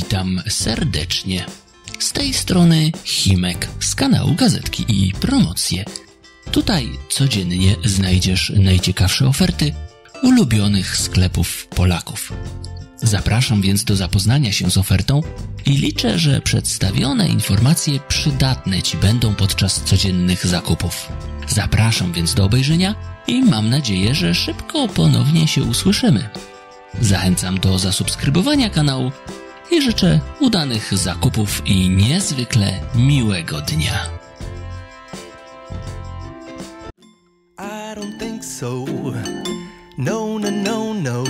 Witam serdecznie. Z tej strony 𝐁𝐈𝐄𝐃 z kanału Gazetki i Promocje. Tutaj codziennie znajdziesz najciekawsze oferty ulubionych sklepów Polaków. Zapraszam więc do zapoznania się z ofertą i liczę, że przedstawione informacje przydatne Ci będą podczas codziennych zakupów. Zapraszam więc do obejrzenia i mam nadzieję, że szybko ponownie się usłyszymy. Zachęcam do zasubskrybowania kanału i życzę udanych zakupów i niezwykle miłego dnia. I don't think so. No, no, no, no.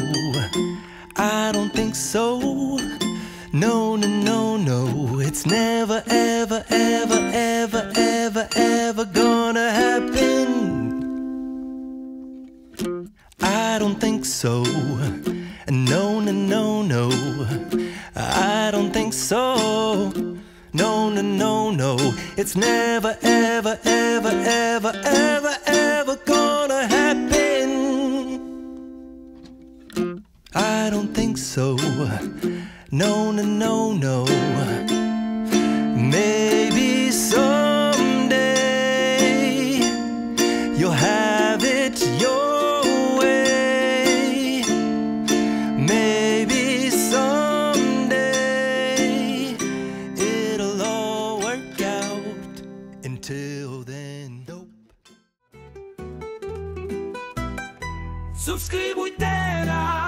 I don't think so. No, no, no, no. It's never, ever, ever, ever, ever, ever gonna happen. I don't think so. No, no, no, no. I don't think so. No, no, no, no. It's never, ever, ever, ever, ever, ever gonna happen. I don't think so. No, no, no, no. Maybe someday you'll have it your way. Maybe someday it'll all work out. Until then, nope. Subskrybuj teraz.